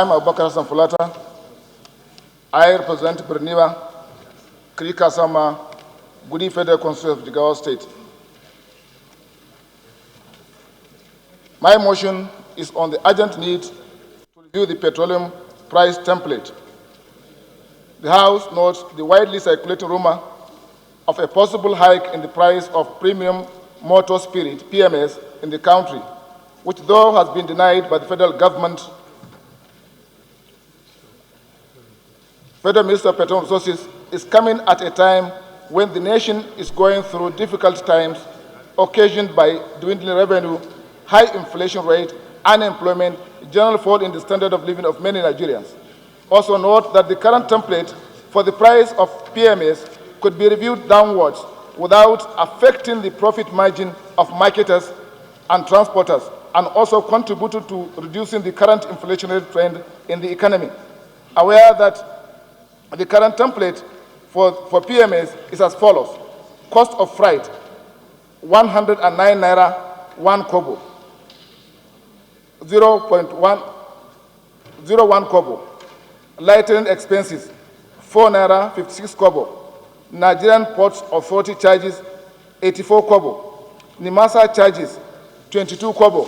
Hon Abubakar Hassan Fulata. I represent Birniwa, Krika Sama, Gudi Federal Constituency of Jigawa State. My motion is on the urgent need to review the petroleum price template. The House notes the widely circulating rumor of a possible hike in the price of premium motor spirit, PMS, in the country, which though has been denied by the federal government. Federal Minister of Petroleum Resources is coming at a time when the nation is going through difficult times occasioned by dwindling revenue, high inflation rate, unemployment, general fall in the standard of living of many Nigerians. Also note that the current template for the price of PMS could be reviewed downwards without affecting the profit margin of marketers and transporters, and also contributed to reducing the current inflationary trend in the economy. Aware that the current template for PMS is as follows. Cost of freight, 109 naira, 1 kobo. 0.101 kobo. Lightering expenses, 4 naira, 56 kobo. Nigerian Ports Authority charges, 84 kobo. NIMASA charges, 22 kobo.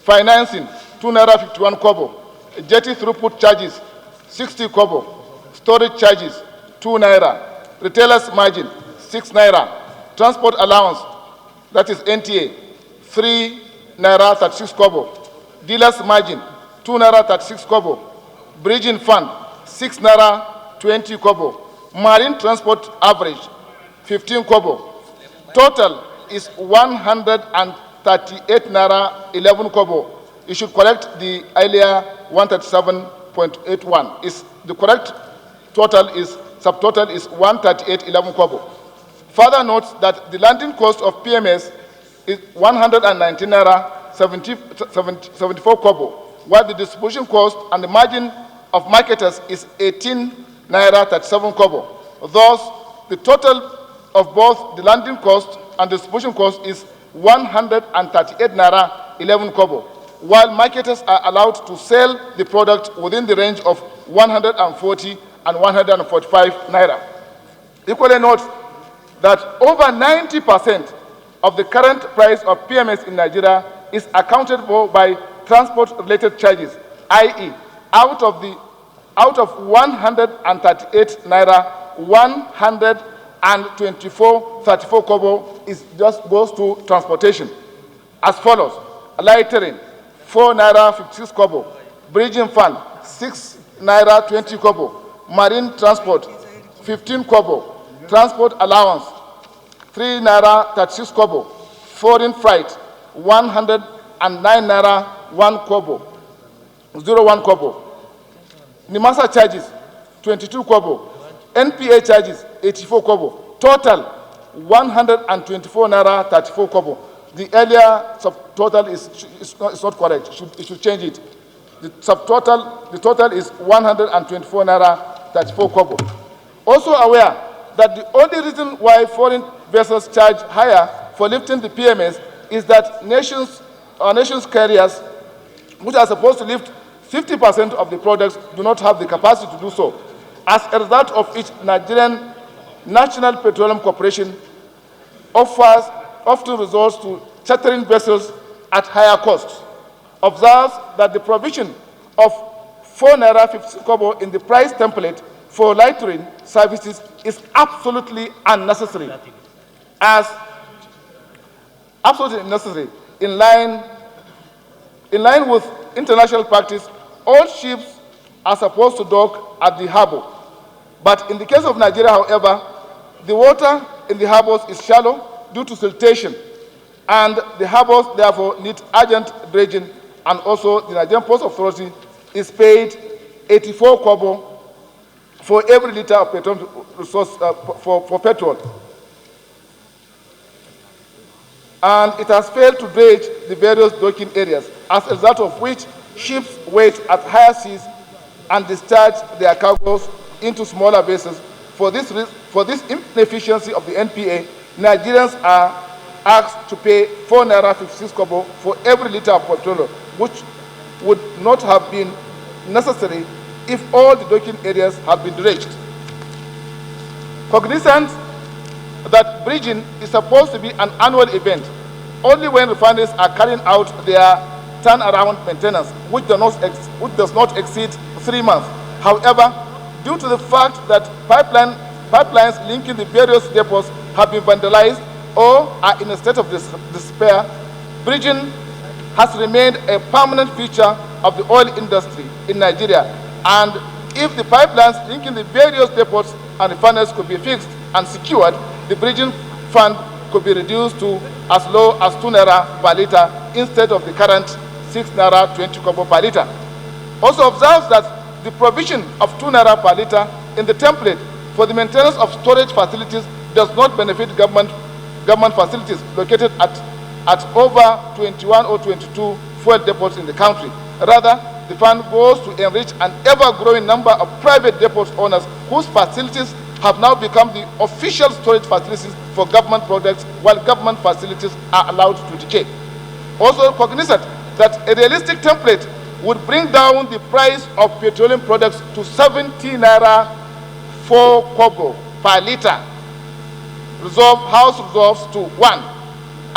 Financing, 2 naira, 51 kobo. Jetty throughput charges, 60 kobo. Storage charges, 2 naira. Retailers margin, 6 naira. Transport allowance, that is NTA, 3 naira 36 kobo. Dealers margin, 2 naira 36 kobo. Bridging fund, 6 naira 20 kobo. Marine transport average, 15 kobo. Total is 138 naira 11 kobo. You should correct the earlier 137.81. The correct total is, subtotal is 138.11 kobo. Further notes that the landing cost of PMS is 119 naira 74 kobo, while the distribution cost and the margin of marketers is 18 naira 37 kobo. Thus, the total of both the landing cost and distribution cost is 138 naira 11 kobo, while marketers are allowed to sell the product within the range of 140 and 145 naira. Equally note that over 90% of the current price of PMS in Nigeria is accounted for by transport-related charges, i.e., out of 138 naira, 134 kobo is just goes to transportation. As follows: lightering, 4 naira 56 kobo. Bridging fund, 6 naira 20 kobo. Marine transport, 15 kobo. Transport allowance, 3 naira 36 kobo. Foreign freight, 109 naira 1 kobo. 01 kobo. NIMASA charges, 22 kobo. NPA charges, 84 kobo. Total, 124 naira 34 kobo. The earlier subtotal is not correct. It should change it. The total is 124 naira 34 kobo. Also aware that the only reason why foreign vessels charge higher for lifting the PMS is that our nation's carriers, which are supposed to lift 50% of the products, do not have the capacity to do so. As a result of which, Nigerian National Petroleum Corporation often resorts to chartering vessels at higher costs. Observes that the provision of 4 naira 50 kobo in the price template for lightering services is absolutely unnecessary. In line with international practice, all ships are supposed to dock at the harbor. But in the case of Nigeria, however, the water in the harbors is shallow due to siltation, and the harbors therefore need urgent dredging, and also the Nigerian Ports Authority is paid 84 kobo for every liter of petrol resource for petrol. And it has failed to dredge the various docking areas, as a result of which ships wait at higher seas and discharge their cargoes into smaller vessels. For this inefficiency of the NPA, Nigerians are asked to pay 4 naira 56 kobo for every liter of petroleum, which would not have been necessary if all the docking areas had been dredged. Cognizant that bridging is supposed to be an annual event, only when refineries are carrying out their turnaround maintenance, which does not exceed 3 months. However, due to the fact that pipelines linking the various depots have been vandalized or are in a state of despair, bridging has remained a permanent feature of the oil industry in Nigeria. And if the pipelines linking the various depots and refineries could be fixed and secured, the bridging fund could be reduced to as low as 2 naira per liter instead of the current 6 naira 20 kobo per liter. Also observes that the provision of 2 naira per liter in the template for the maintenance of storage facilities does not benefit government facilities located at over 21 or 22 fuel depots in the country. Rather, the fund goes to enrich an ever-growing number of private depot owners whose facilities have now become the official storage facilities for government products, while government facilities are allowed to decay. Also cognizant that a realistic template would bring down the price of petroleum products to 70 naira 4 kobo per liter. House resolves to 1.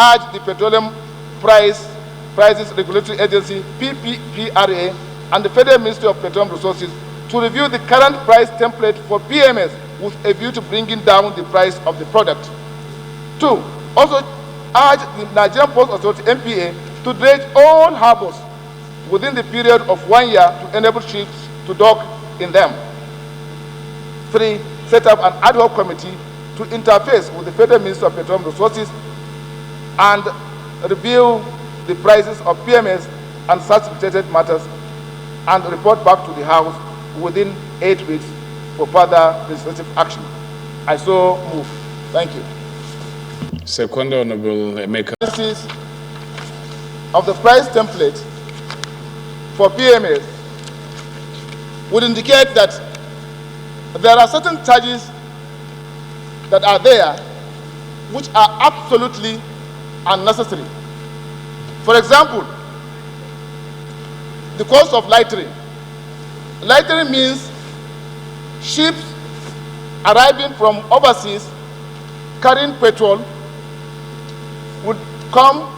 Urge the Petroleum Prices Regulatory Agency, PPRA, and the Federal Ministry of Petroleum Resources to review the current price template for PMS with a view to bringing down the price of the product. 2. Also urge the Nigerian Port Authority, NPA, to dredge all harbors within the period of 1 year to enable ships to dock in them. 3. Set up an ad hoc committee to interface with the Federal Ministry of Petroleum Resources and review the prices of PMS and such related matters and report back to the House within 8 weeks for further legislative action. I so move. Thank you. Second, Honorable Emeka. Analysis of the price template for PMS would indicate that there are certain charges that are there which are absolutely unnecessary. For example, the cost of lightering. Lightering means ships arriving from overseas carrying petrol would come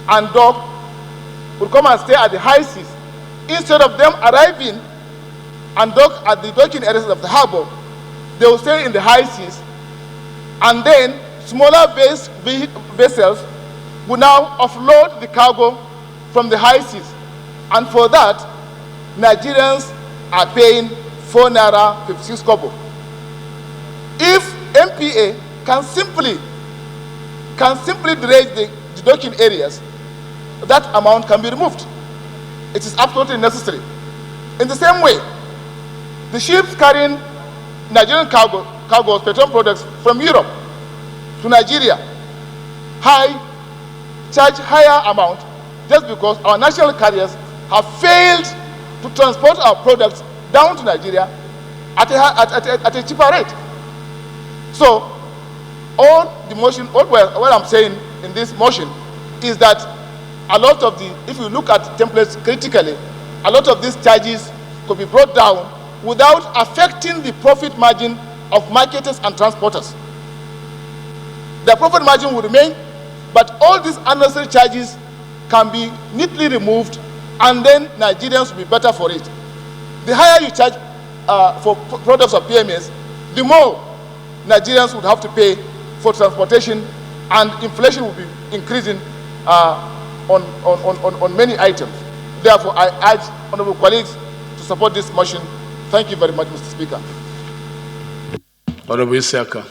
and dock, would come and stay at the high seas. Instead of them arriving and dock at the docking areas of the harbor, they will stay in the high seas, and then smaller vessels will now offload the cargo from the high seas. And for that, Nigerians are paying 4 naira 56 kobo. If MPA can simply dredge the docking areas, that amount can be removed. It is absolutely necessary. In the same way, the ships carrying Nigerian cargoes, petroleum products from Europe to Nigeria, charge higher amount just because our national carriers have failed to transport our products down to Nigeria at a cheaper rate. So, what I'm saying in this motion is that a lot of if you look at templates critically, a lot of these charges could be brought down without affecting the profit margin of marketers and transporters. The profit margin will remain, but all these unnecessary charges can be neatly removed, and then Nigerians will be better for it. The higher you charge for products of PMS, the more Nigerians would have to pay for transportation, and inflation will be increasing on many items. Therefore, I urge honorable colleagues to support this motion. Thank you very much, Mr. Speaker. Honorable Isiaka.